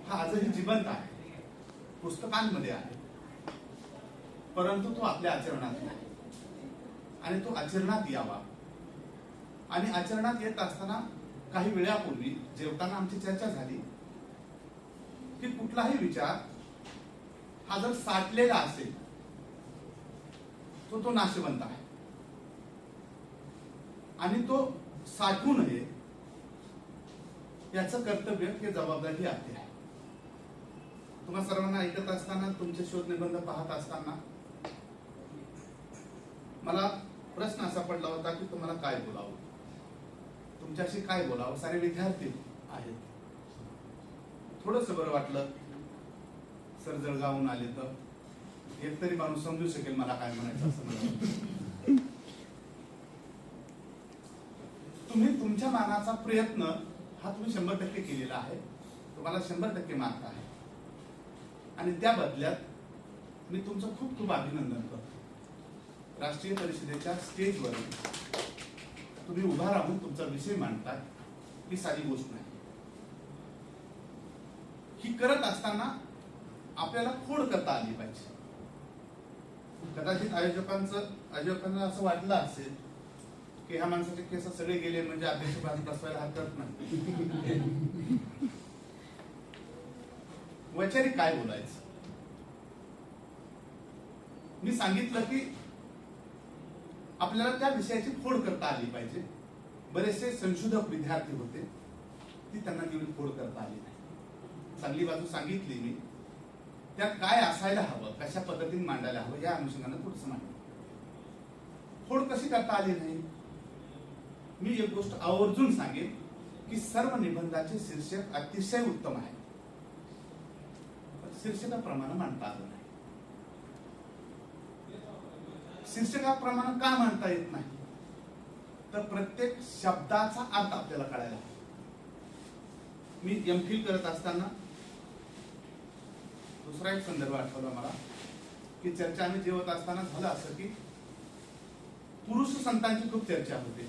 हा आजही जिवंत आहे, पुस्तकांमध्ये आहे, परंतु तो आपल्या आचरणात नाही आणि तो आचरणात यावा. आणि आचरणात येत असताना काही वेळापूर्वी जेवताना आमची चर्चा झाली की कुठलाही विचार हा जर साठलेला असेल तो नाशवंत आहे आणि तो साठवू नये याचं कर्तव्य हे जबाबदारी आपली आहे. तुम्हा सर्वांना ऐकत असताना, तुमचे शोध निबंध पाहत असताना मला प्रश्न असा पडला होता की तुम्हाला काय बोलावं, तुमच्याशी काय बोलावं. सारे विद्यार्थी आहेत. थोडस बरं वाटलं सर जळगावून आले तर एकतरी माणूस समजू शकेल मला काय म्हणायचं असं मला. तुम्ही तुमच्या मानाचा प्रयत्न हा तुम्ही 100% केलेला आहे, तुम्हाला 100% मार्क आहे आणि त्या बदल्यात मी तुमचं खूप खूप अभिनंदन करतो. राष्ट्रीय परिषदेच्या स्टेजवर तुम्ही उभा राहून तुमचा विषय मांडताय ही साधी गोष्ट नाही. ही करत असताना आपल्याला खोड करता आली पाहिजे. कदाचित आयोजकांना असं वाटलं असेल की ह्या माणसाचे केस सगळे गेले म्हणजे अध्यक्षपद बसवायला हरकत नाही. वैचारिक काय बोलायचं. मी सांगितलं की आपल्याला त्या विषयाची फोड करता आली पाहिजे. बरेचसे संशोधक विद्यार्थी होते, ती त्यांना तेवढी फोड करता आली नाही. चांगली बाजू सांगितली मी, त्यात काय असायला हवं, कशा पद्धतीने मांडायला हवं या अनुषंगाने थोडंसं मांडलं. फोड कशी करता आली नाही. मी एक गोष्ट आवर्जून सांगेन की सर्व निबंधाचे शीर्षक अतिशय उत्तम आहे, शीर्षकाप्रमाणे मांडता आलं नाही. शीर्षकाप्रमाणे का मांडता येत नाही तर प्रत्येक शब्दाचा अर्थ आपल्याला कळायला हवा. मी एमफिल करत असताना दुसरा एक संदर्भ आठवला मला की चर्चा आम्ही जेवत असताना झालं असं की पुरुष संतांची खूप चर्चा होते,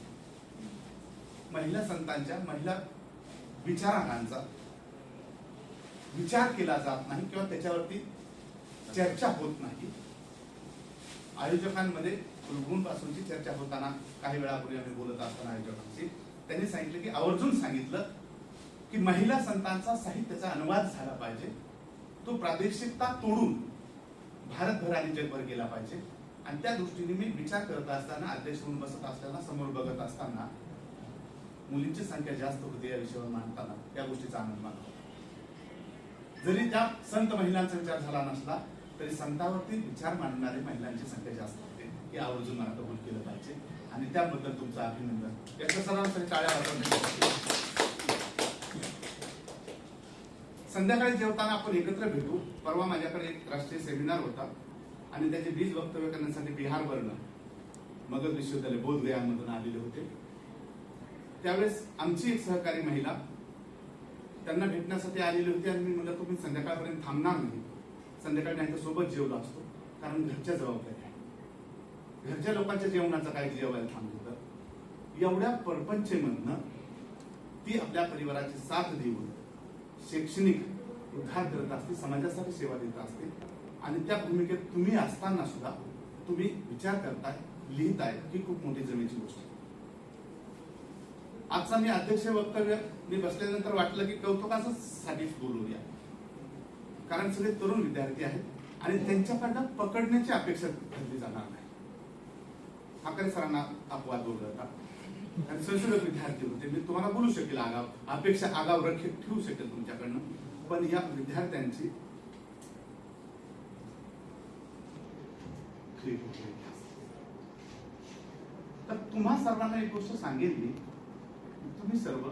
महिला संतांच्या, महिला विचारांचा विचार केला जात नाही किंवा त्याच्यावरती चर्चा होत नाही. आयोजकांमध्ये पासूनची चर्चा होताना काही वेळापूर्वी आम्ही बोलत असताना आयोजकांशी त्यांनी सांगितलं की आवर्जून सांगितलं की महिला संतांचा साहित्याचा अनुवाद झाला पाहिजे, तो प्रादेशिकता तोडून भारतभर आणि जगभर गेला पाहिजे. आणि त्या दृष्टीने मी विचार करत असताना, अध्यक्ष म्हणून बसत असताना, समोर बघत असताना मुलींची संख्या जास्त होती या विषयावर मांडताना त्या गोष्टीचा आनंद मानला. जरी त्या संत महिलांचा विचार झाला नसला तरी संतावरती विचार मांडणारे महिलांची संख्या जास्त होते, हे आवर्जून मला कबूल केलं पाहिजे आणि त्याबद्दल तुमचं अभिनंदन. याच्या सर्वांसाठी टाळ्या वाजवण्यासाठी. संध्याकाळी जेवताना आपण एकत्र भेटू. परवा माझ्याकडे एक राष्ट्रीय सेमिनार होता आणि त्याचे बीज वक्तव्य करण्यासाठी बिहारवरनं मगध विश्वविद्यालय बोधगयामधून आलेले होते. त्यावेळेस आमची एक सहकारी महिला त्यांना भेटण्यासाठी आलेली होती आणि मी म्हणलं तुम्ही संध्याकाळपर्यंत थांबणार नाही, संध्याकाळी नाही तर सोबत जेवलो असतो, कारण घरच्या जबाबदारी आहे, घरच्या लोकांच्या जेवणाचं काय जेवायला थांबलं तर. एवढ्या परपंचेमधनं ती आपल्या परिवाराची साथ देऊन शैक्षणिक उद्धार करत असते, समाजासाठी सेवा देत असते आणि त्या भूमिकेत तुम्ही असताना सुद्धा तुम्ही विचार करताय, लिहिताय, ही खूप मोठी जमेची गोष्ट आहे. आजचा मी अध्यक्ष वक्तव्य मी बसल्यानंतर वाटलं की कौतुकाच साठीच बोलूया, कारण सगळे तरुण विद्यार्थी आहेत आणि त्यांच्याकडनं पकडण्याची अपेक्षा धरली जाणार नाही. ठाकरे सरांना अपवाद बोलता आणि संशोधक विद्यार्थी होते, मी तुम्हाला बोलू शकेल आगाव, अपेक्षा आगाव रखीत ठेवू शकेल तुमच्याकडनं, पण या विद्यार्थ्यांची तर तुम्हा सर्वांना एक गोष्ट सांगेन मी, तुम्ही सर्व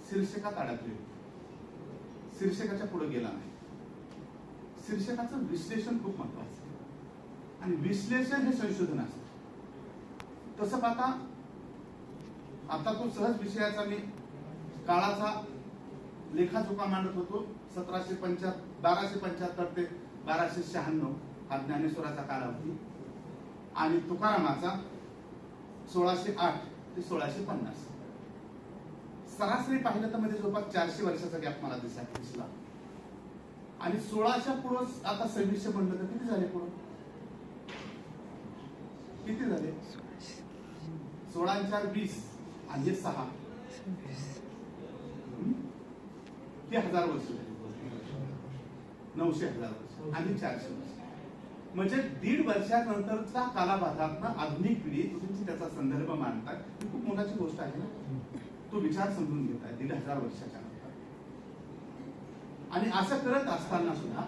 शीर्षकात अडकले, शीर्षकाच्या पुढे गेला नाही. शीर्षकाचं विश्लेषण खूप महत्वाचं आहे आणि विश्लेषण हे संशोधन असतं. तसं पाहता आता तो सहज विषयाचा मी काळाचा लेखाजोखा मांडत होतो. 1275 ते 1296 हा ज्ञानेश्वराचा कालावधी आणि तुकारामाचा 1608 ते 1650. सरासरी पाहिलं तर मध्ये जवळपास 400 वर्षाचा गॅप मला दिसला. आणि 16च्या पुढं आता 2600 म्हणलं तर किती झाले पुढं? किती झाले? 16 आणि 4 20 आणि हे 6 ते 1000 वर्ष झाली. 900,000 वर्ष आणि 400 वर्ष म्हणजे 1.5 वर्षानंतरचा कालाभागातनं आधुनिक पिढी तुम्ही त्याचा संदर्भ मांडताय ही खूप मोठी गोष्ट आहे ना. तो विचार समजून घेताय 1,500 वर्षाच्या नंतर. आणि असं करत असताना सुद्धा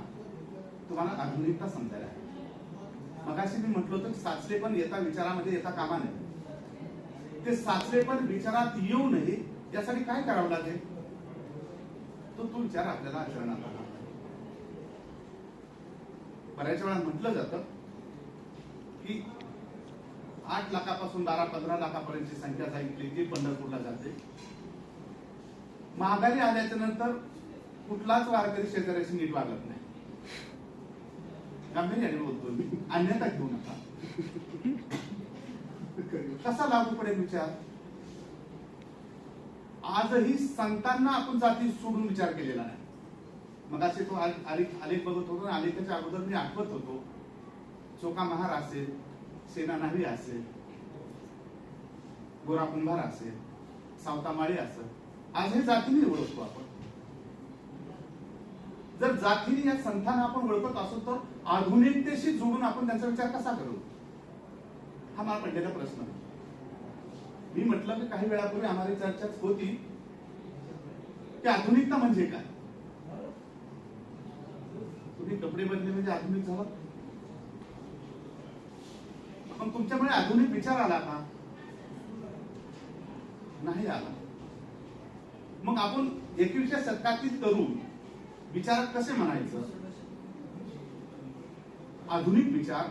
तुम्हाला आधुनिकता समजायला हवी. मगाशी मी म्हटलं होतं साचले पण येता विचारामध्ये येता कामा नये. ते साचले पण विचारात येऊ नये यासाठी काय करावं लागेल? तो विचार आपल्याला आचरणात आला. बऱ्याच वेळा म्हटलं जातं की 8 लाखापासून 12-15 लाखापर्यंतची संख्या सांगितली ती पंढरपूरला जाते. महागाई आल्याच्या नंतर कुठलाच वारकरी शेजाऱ्याशी नीट वागत नाही. गांभीर्याने बोलतो मी, अन्यथा घेऊ नका. कसा लागू पडेल विचार? आजही संतांना आपण जाती सोडून विचार केलेला नाही. मग असे तो आलेख बघत होतो. आलेखाच्या अगोदर मी आठवत होतो चोका महार असेल, सेना नावी असेल, गोरा कुंभार असेल, सावतामाळी असेल, आजही जातीने ओळखतो आपण. जर जातीने या संतांना आपण ओळखत असो तर आधुनिकतेशी जोडून आपण त्यांचा विचार कसा करू? हा मला पडलेला प्रश्न. मी म्हटलं की काही वेळापूर्वी आम्हाला चर्चा होती की आधुनिकता म्हणजे काय. तुम्ही कपडे बदले म्हणजे आधुनिक झाला, पण तुमच्यामुळे आधुनिक विचार आला का? नाही आला. मग आपण 21व्या शतकातील तरुण विचार कसे म्हणायचं? आधुनिक विचार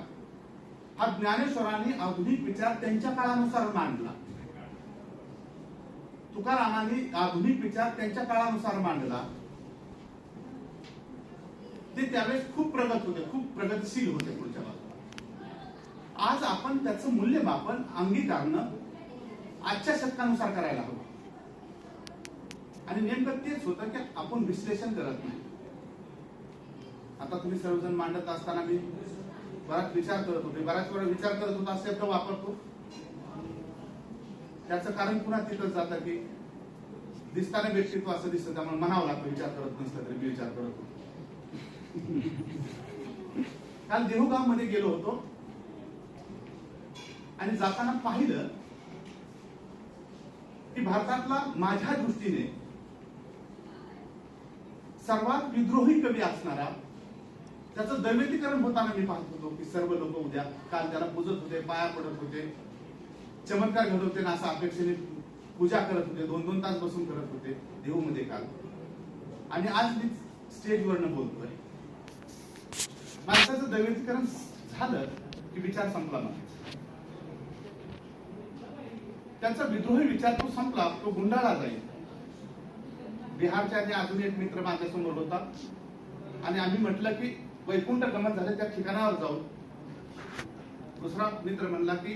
हा ज्ञानेश्वरांनी आधुनिक विचार त्यांच्या काळानुसार मांडला. तुकारामांनी आधुनिक विचार त्यांच्या काळानुसार मांडला. ते त्यावेळेस खूप प्रगत होते, खूप प्रगतशील होते पुढच्या बाजूला. आज आपण त्याचं मूल्यमापन अंगीकारणं आजच्या शतकानुसार करायला हवं. आणि नेमकं तेच होतं की आपण विश्लेषण करत नाही. आता तुम्ही सर्वजण मांडत असताना मी बराच विचार करत होते. बऱ्याच वेळा विचार करत होता शब्द वापरतो. त्याचं कारण पुन्हा तिथंच जातं की दिसताना व्यक्तित्व असं दिसतं, त्यामुळे म्हणावं लागतं विचार करत नसलं तरी मी विचार करत होतो. काल देहूगाव मध्ये गेलो होतो आणि जाताना पाहिलं की भारतातला माझ्या दृष्टीने सर्वात विद्रोही कवी असणारा, त्याचं दैवेतीकरण होताना मी पाहत होतो की सर्व लोक उद्या काल त्याला पूजत होते, पाया पडत होते, चमत्कार घडत होते, असा अपेक्षेने पूजा करत होते, 2-2 तास बसून करत होते देहू मध्ये काल. आणि आज मी स्टेजवरनं बोलतोय. माणसाचं दैवेतीकरण झालं की विचार संपला. मग त्याचा विद्रोही विचार तो संपला, तो गुंडाळला जाईल. बिहारच्या अजून एक मित्र माझ्यासमोर होता आणि आम्ही म्हटलं की वैकुंठ गमन झाले त्या ठिकाणावर जाऊ. दुसरा मित्र म्हणला की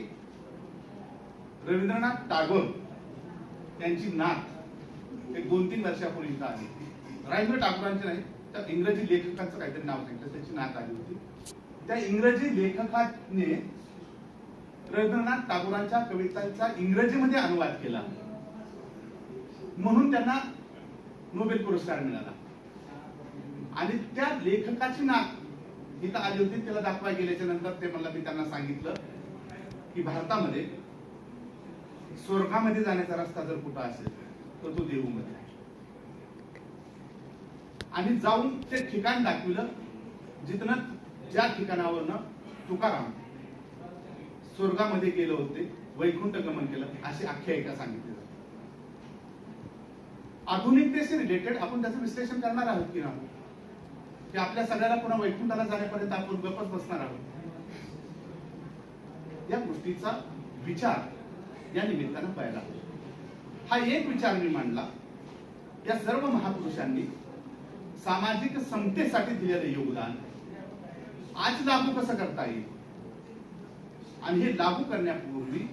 रवींद्रनाथ टागोर त्यांची नात एक 2-3 वर्षापूर्वी इथं आली. रवींद्र टागोरांची नाही, त्या इंग्रजी लेखकांचं काहीतरी नाव सांगितलं, त्याची नात आली होती. त्या इंग्रजी लेखकाने रवींद्रनाथ टागोरांच्या कवितांचा इंग्रजीमध्ये अनुवाद केला म्हणून त्यांना नोबेल पुरस्कार मिळाला. आणि त्या लेखकाची नात इथं आली होती. त्याला दाखवाय गेल्याच्या नंतर ते मला मी त्यांना सांगितलं की भारतामध्ये स्वर्गामध्ये जाण्याचा रस्ता जर कुठं असेल तर तो देहूमध्ये आहे. आणि जाऊन ते ठिकाण दाखविलं जिथनं ज्या ठिकाणावरनं तुकाराम स्वर्गामध्ये गेले होते, वैकुंठ गमन केलं, अशी आख्यायिका सांगितली जाते. आधुनिकतेशी रिलेटेड आपण त्याचं विश्लेषण करणार आहोत की नाही, की आपल्या सगळ्याला पुन्हा वैकुंठाला जाण्यापर्यंत आपण गप्पच बसणार आहोत. या गोष्टीचा विचार या निमित्तानं व्हायला. हा एक विचार मी मांडला. या सर्व महापुरुषांनी सामाजिक समतेसाठी दिलेलं योगदान आज लागू कसं करता येईल आणि हे लागू करण्यापूर्वी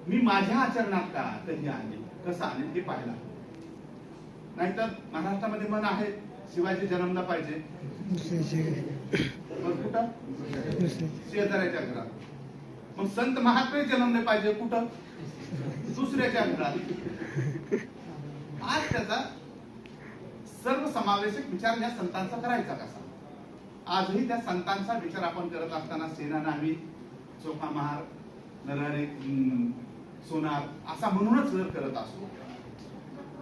मी माझ्या आचरणात का कधी आणेल, कसं आणेल हे पाहायला. नाहीतर महाराष्ट्रामध्ये मन आहे शिवाजी जन्मला पाहिजे मग कुठं? शेजाऱ्याच्या घरात. मग संत महात्मे जन्मले पाहिजे कुठं? दुसऱ्याच्या घरात. आज त्याचा सर्वसमावेशक विचार या संतांचा करायचा कसा? आजही त्या संतांचा विचार आपण करत असताना सेना नावी, चोखा महार, नरहरे सोनार असा म्हणूनच जर करत असतो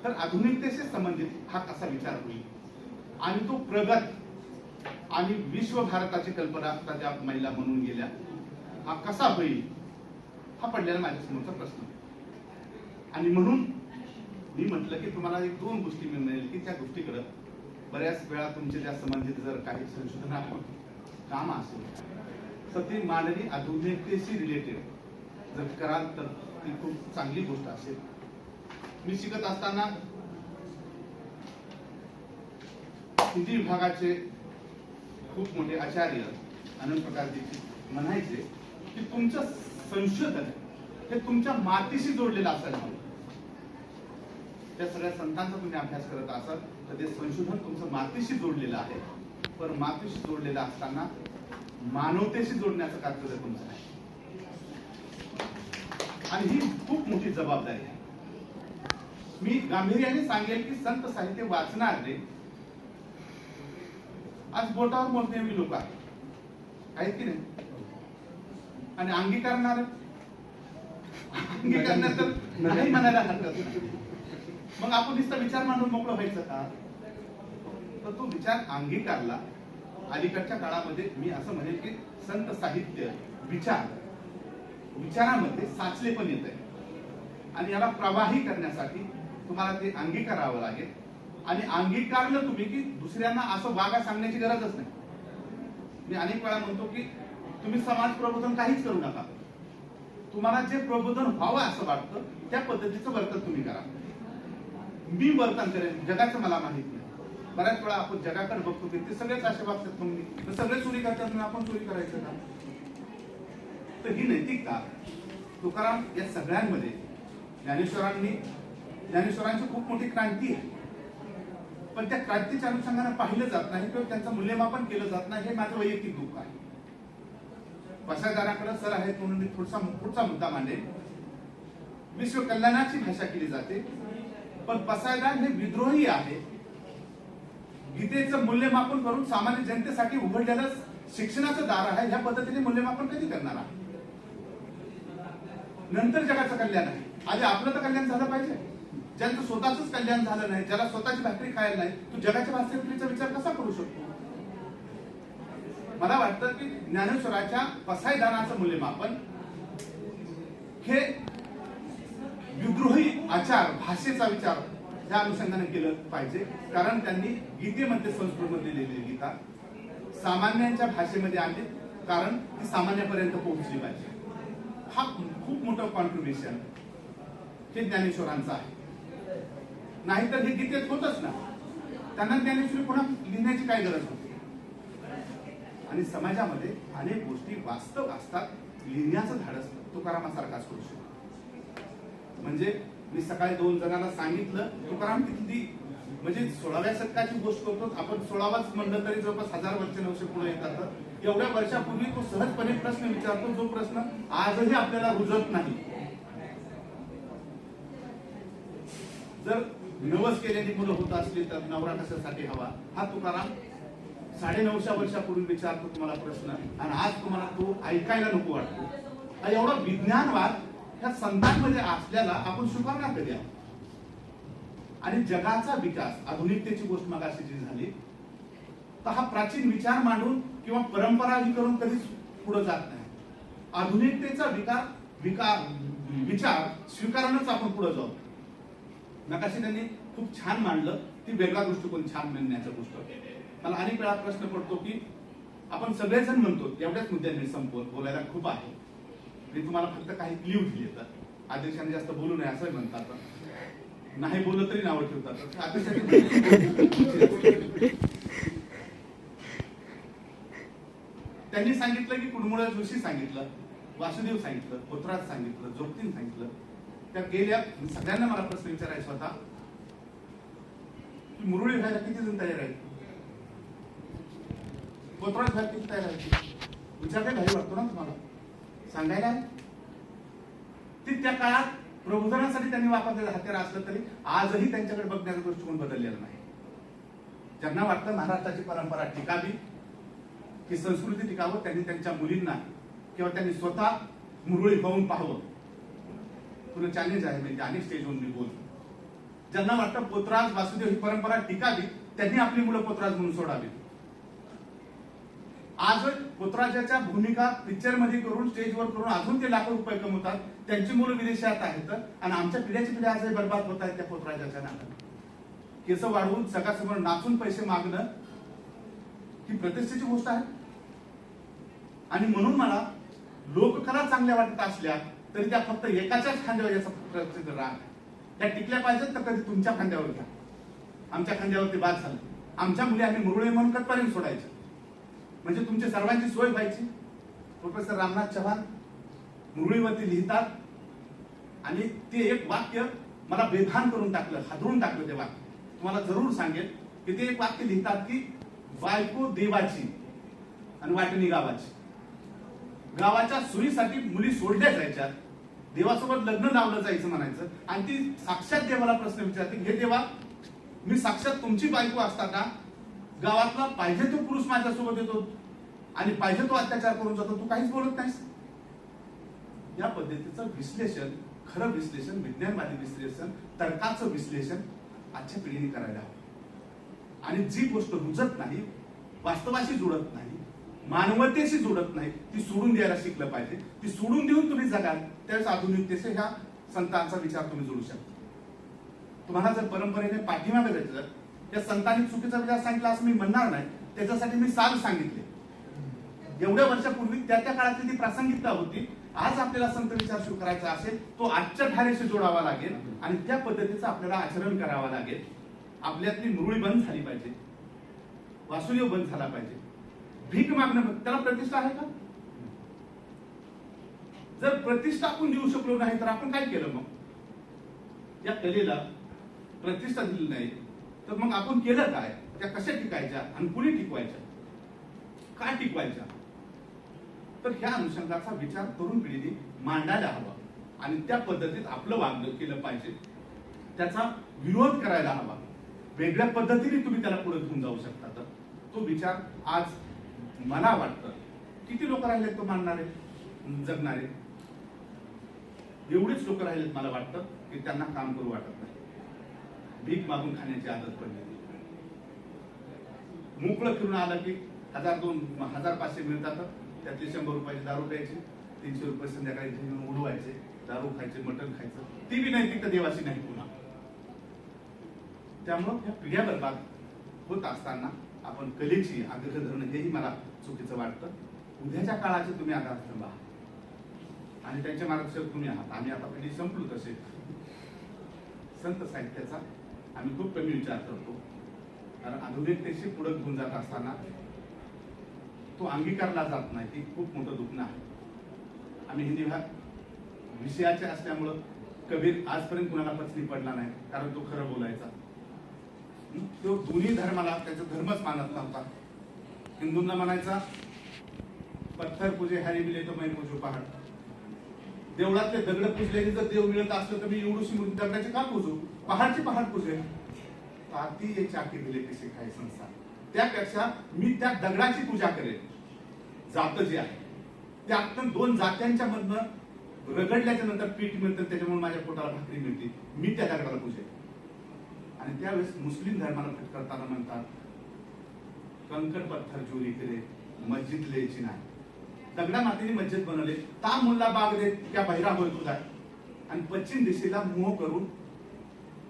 तर आधुनिकतेशी संबंधित हा कसा विचार होईल आणि तो प्रगत आणि विश्व भारताची कल्पना त्या महिला म्हणून गेल्या हा कसा होईल हा पडलेला माझ्या समोरचा प्रश्न. आणि म्हणून मी म्हटलं की तुम्हाला एक दोन गोष्टी मिळेल की त्या गोष्टीकडे बऱ्याच वेळा तुमचे त्या संबंधित जर काही संशोधनात्मक काम असेल तर ते मानवी आधुनिकतेशी रिलेटेड जर कराल तर ती खूप चांगली गोष्ट असेल. मी शिकत असताना हिंदी विभागाचे खूप मोठे आचार्य अनंत प्रकारचे म्हणायचे की तुमचं संशोधन हे तुमच्या मातीशी जोडलेलं असायला हवं. त्या सगळ्या संतांचा तुम्ही अभ्यास करत असाल तर ते संशोधन तुमचं मातीशी जोडलेलं आहे. पण मातीशी जोडलेलं असताना मानवतेशी जोडण्याचं कार्य तुमचं आहे आणि ही खूप मोठी जबाबदारी आहे. मी गांभीर्याने सांगेल की संत साहित्य वाचणारे आज बोटावर मोजण्यावी लोक आहेत की नाही आणि अंगीकारणारे अंगीकारण्यात तर नाही म्हणायला हरकत नाही. मग आपण नुसता विचार मांडून मोकळं व्हायचं का? तर तो विचार अंगीकारला. अलीकडच्या काळामध्ये मी असं म्हणेल की संत साहित्य विचारामध्ये साचले पण येत आहे आणि याला प्रवाही करण्यासाठी तुम्हाला ते अंगीकारावं लागेल. आणि अंगीकारलं तुम्ही की दुसऱ्यांना असं वागा सांगण्याची गरजच नाही. मी अनेक वेळा म्हणतो की तुम्ही समाज प्रबोधन काहीच करू नका. तुम्हाला जे प्रबोधन व्हावं असं वाटतं त्या पद्धतीचं वर्तन तुम्ही करा. मी वर्तन करेन जगाचं मला माहित नाही. बऱ्याच वेळा आपण जगाकडे बघतो की ते सगळेच असे वागतात. मग सगळे चोरी करतात म्हणून आपण चोरी करायचं का? तर ही नैतिकता तुकाराम या सगळ्यांमध्ये ज्ञानेश्वरांची खूप मोठी क्रांती आहे. पण त्या क्रांतीच्या अनुषंगाने पाहिलं जात नाही किंवा त्यांचं मूल्यमापन केलं जात नाही. हे माझं वैयक्तिक दुःख आहे. पसायदाराकडे सर आहेत म्हणून मी पुढचा मुद्दा मांडेल. विश्व कल्याणाची भाषा केली जाते पण पसायदार हे विद्रोही आहे. गीतेचं मूल्यमापन करून सामान्य जनतेसाठी उघडलेलं शिक्षणाचं दार आहे. ह्या पद्धतीने मूल्यमापन कधी करणार आहे? नंतर जगाचं कल्याण आहे. आधी आपलं तर कल्याण झालं पाहिजे. ज्यांचं स्वतःच कल्याण झालं नाही, ज्याला स्वतःची भाकरी खायला नाही, तो जगाच्या भाकरीचा विचार कसा करू शकतो? मला वाटतं की ज्ञानेश्वराच्या पसायदानाचं मूल्यमापन हे विद्रोही आचार भाषेचा विचार त्या अनुषंगाने केलं पाहिजे. कारण त्यांनी गीतेमध्ये संस्कृतमध्ये लिहिलेली गीता सामान्यांच्या भाषेमध्ये आणली कारण ती सामान्यापर्यंत पोहोचली पाहिजे. हा खूप मोठं कॉन्ट्रीब्युशन हे ज्ञानेश्वरांचं आहे. नाहीतर हे गीतेत होतच ना. त्यांना ज्ञानेश्वरी पुन्हा लिहिण्याची काय गरज होती? आणि समाजामध्ये अनेक गोष्टी वास्तव असतात. लिहिण्याचं धाडस तुकारामासारखाच करू शकतो. म्हणजे मी सकाळी 2 जणांना सांगितलं तुकाराम किती म्हणजे 16व्या शतकाची गोष्ट करतो आपण. 16वाच म्हणलं तरी जवळपास 1000 वर्ष 900 पुढे येतात. एवढ्या वर्षापूर्वी तो सहजपणे प्रश्न विचारतो जो प्रश्न आजही आपल्याला रुजत नाही. जर नवस केलेली मुलं होत असली तर नवरा कशासाठी हवा हा तुकाराम 950 वर्षापूर्वी विचारतो तुम्हाला प्रश्न आणि आज तुम्हाला तो ऐकायला नको वाटतो. हा एवढा विज्ञानवाद ह्या संतांमध्ये असल्याला आपण स्वीकारणार कधी आहोत? आणि जगाचा विकास आधुनिकतेची गोष्ट मगाशी जी झाली तर हा प्राचीन विचार मांडून किंवा परंपरा ही करून कधीच पुढे जात नाही. आधुनिकतेचा विचार स्वीकारणच आपण पुढे जाऊ. नकाशी त्यांनी खूप छान मांडलं. ती वेगळा दृष्टिकोन छान मांडण्याचा गोष्ट. मला अनेक वेळा प्रश्न पडतो की आपण सगळेजण म्हणतो एवढ्याच मुद्द्यांनी संपवत बोलायला खूप आहे. मी तुम्हाला फक्त काही क्ल्यू दिले तर अध्यक्षांनी जास्त बोलू नये असं म्हणतात. नाही बोललं तरी नावं ठेवतात. त्यांनी सांगितलं की कुडमुळा जोशी सांगितलं, वासुदेव सांगितलं, पोतराज सांगितलं, जोगतीन सांगितलं. त्या गेल्या सगळ्यांना मला प्रश्न विचारायचा होता की मुरुळी व्हायला किती जण तयार आहेत? पोतराज घालते की तयार आहे विचार काय घाई वाटतो ना तुम्हाला सांगायला. ती त्या काळात प्रबोधनासाठी त्यांनी वापरलेलं हत्यार असलं तरी आजही त्यांच्याकडे बघण्याचा दृष्टिकोन बदललेला नाही. ज्यांना वाटतं महाराष्ट्राची परंपरा टिकावी, की संस्कृती टिकावं, त्यांनी त्यांच्या मुलींना किंवा त्यांनी स्वतः मुरळी होऊन पाहावं. तुला चॅलेंज आहे म्हणजे अनेक स्टेजवर मी बोलतो. ज्यांना वाटतं पोतराज वासुदेव ही परंपरा टिकावी, त्यांनी आपली मुलं पोतराज म्हणून सोडावी. आज पोतराजाच्या भूमिका पिक्चर मध्ये करून स्टेजवर करून अजून ते लाखो रुपये कमवतात. त्यांची मुलं विदेशात आहेत आणि आमच्या पिढ्याची पिढ्या आजही बर्बाद होत आहेत त्या पोतराजाच्या नादाने. केस वाढवून सगळ्यासमोर नाचून पैसे मागणं ही प्रतिष्ठेची गोष्ट आहे. आणि म्हणून मला लोककला चांगल्या वाटत असल्या तरी त्या फक्त एकाच्याच खांद्यावर याचा प्रसिद्ध राग. त्या टिकल्या पाहिजेत तर कधी तुमच्या खांद्यावर घ्या. आमच्या खांद्यावरती बाद झालं. आमच्या मुली आम्ही मुरळे म्हणून कधीपर्यंत सोडायचे म्हणजे तुमची सर्वांची सोय व्हायची. प्रोफेसर रामनाथ चव्हाण मुरळीवरती लिहितात आणि ते एक वाक्य मला बेभान करून टाकलं, हादरून टाकलं. ते वाक्य तुम्हाला जरूर सांगेल की ते एक वाक्य लिहितात की बायको देवाची आणि वाटणी गावाची. गावाच्या सोयीसाठी मुली सोडल्या जायच्या, देवासोबत लग्न लावलं जायचं म्हणायचं. आणि ती साक्षात देवाला प्रश्न विचारते, हे देवा मी साक्षात तुमची बायको असता का गावातला पाहिजे तो पुरुष माझ्यासोबत येतो आणि पाहिजे तो अत्याचार करून जातो, तू काहीच बोलत नाहीस. या पद्धतीचं विश्लेषण, खरं विश्लेषण, विज्ञानवादी विश्लेषण, तर्काचं विश्लेषण आजच्या पिढीने करायला हवं. आणि जी गोष्ट रुजत नाही, वास्तवाशी जुळत नाही, मानवतेशी जुळत नाही, ती सोडून द्यायला शिकलं पाहिजे. ती सोडून देऊन तुम्ही जगाल त्यावेळेस आधुनिकतेशी ह्या संतांचा विचार तुम्ही जोडू शकता. तुम्हाला जर परंपरेने पाठीमागे जायचं, त्या संतांनी चुकीचा विचार सांगितला असं मी म्हणणार नाही. त्याच्यासाठी मी साल सांगितले. एवढ्या वर्षापूर्वी त्या काळातली ती प्रासंगिकता होती. आज आपल्याला संत विचार सुरू करायचा असेल तो आजच्या धारेशी जोडावा लागेल आणि त्या पद्धतीचं आपल्याला आचरण करावं लागेल. आपल्यातली मुरळी बंद झाली पाहिजे, वासुदेव बंद झाला पाहिजे. भीक मागणं त्याला प्रतिष्ठा आहे का? जर प्रतिष्ठा आपण देऊ शकलो नाही तर आपण काय केलं? मग या कलेला प्रतिष्ठा दिली नाही तर मग आपण केलं काय? त्या कशा टिकायच्या आणि कुणी टिकवायच्या, का टिकवायच्या? तर ह्या अनुषंगाचा विचार तरुण पिढीने मांडायला हवा आणि त्या पद्धतीत आपलं वागणं केलं पाहिजे. त्याचा विरोध करायला हवा. वेगळ्या पद्धतीने तुम्ही त्याला पुढे घेऊन जाऊ शकता. तर तो विचार आज मला वाटतं किती लोक राहिलेत तो मानणारे, जगणारे? एवढेच लोक राहिलेत मला वाटतं की त्यांना काम करू वाटत नाही. भीक मागून खाण्याची आदत पडली. मोकळं फिरून आलं की 1,000-2,000-1,500 मिळतात, त्यातले 100 रुपयाची दारू प्यायची, 300 रुपये संध्याकाळी उडवायचे, दारू खायचे, मटण खायचं. ती बी नैतिकता देवाची नाही पुन्हा. त्यामुळं ह्या पिढ्या बर्बाद होत असताना आपण कलेची आग्रह धरणं हेही मला चुकीचं वाटतं. उद्याच्या काळाचे तुम्ही आधार स्तंभ आहात आणि त्यांच्या मार्गदर्शक तुम्ही आहात. आम्ही आता पिढी संपलो तसे. संत साहित्याचा आम्ही खूप कमी विचार करतो कारण आधुनिकतेशी पुढे घेऊन जात असताना तो अंगीकारला जात नाही. ती खूप मोठं दुखणं आहे. आम्ही हिंदी विषयाचे असल्यामुळं कबीर आजपर्यंत कुणाला पचनी पडला नाही कारण तो खरं बोलायचा. तो दोन्ही धर्माला त्याचा धर्मच मानत नव्हता. हिंदूंना म्हणायचा पत्थर पूजे हरी मिले तो मैं पूजू पहाड. देवळातले दगड पुजलेली जर देव मिळत असलं तर मी एवढीशी मूर्ती दगडाची का पूजू, पहाडची पहाड पूजेल. ताती ये चाके दिले कसे काय संसार. त्यापेक्षा मी त्या दगडाची पूजा करेन. जात जे आहे त्यातून 2 जात्यांच्या मधनं रगडल्याच्या नंतर पीठ मिळतं, त्याच्यामुळे माझ्या पोटाला भाकरी मिळते. मी त्या दगडाला पूजेन. आणि त्यावेळेस मुस्लिम धर्माला फिट करताना म्हणतात कंकड़ पत्थर चोरी करे मस्जिद लेची नाही. दगडा मातीने मस्जिद बनवले. ता मुल्ला बाग दे क्या बहिरा होय तुझा. आणि पश्चिम दिशेला मोह करून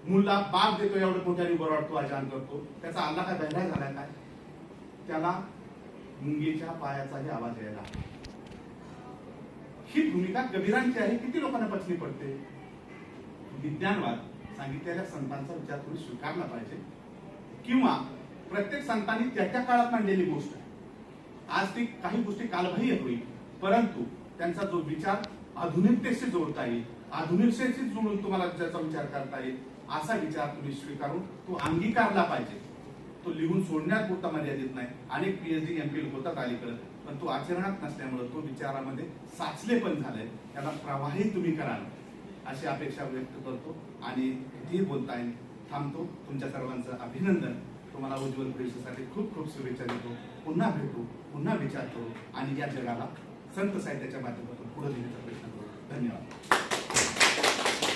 मुल्ला बाग देतो, एवढं मोठ्याने बरवाडतो, अजान करतो. त्याचा अल्ला काय बहिरा झालाय काय? त्याला मुंगीच्या पायाचाही आवाज यायला. ही भूमिका कबीरांची आहे. किती लोकांना पचनी पडते? विज्ञानवाद सांगितलेल्या संतांचा विचार तुम्ही स्वीकारला पाहिजे किंवा प्रत्येक संतांनी त्या काळात मांडलेली गोष्ट आहे. आज ती काही गोष्टी कालबाह्य होईल परंतु त्यांचा जो विचार आधुनिकतेशी जोडता येईल, आधुनिकतेशी जोडून तुम्हाला ज्याचा विचार करता येईल असा विचार तुम्ही स्वीकारून तो अंगीकारला पाहिजे. तो लिहून सोडण्यापुरता मर्यादित नाही. अनेक PhD MPhil होतात अलीकडे, पण तो आचरणात नसल्यामुळे तो विचारामध्ये साचले पण झालंय. त्याला प्रवाही तुम्ही कराल अशी अपेक्षा व्यक्त करतो आणि कितीही बोलताय थांबतो. तुमच्या सर्वांचं अभिनंदन. तुम्हाला उज्ज्वल भविष्यासाठी खूप खूप शुभेच्छा देतो. पुन्हा भेटू, पुन्हा विचार करू आणि या जगाला संत साहित्याच्या माध्यमातून पुढे नेण्याचा प्रयत्न करू. धन्यवाद.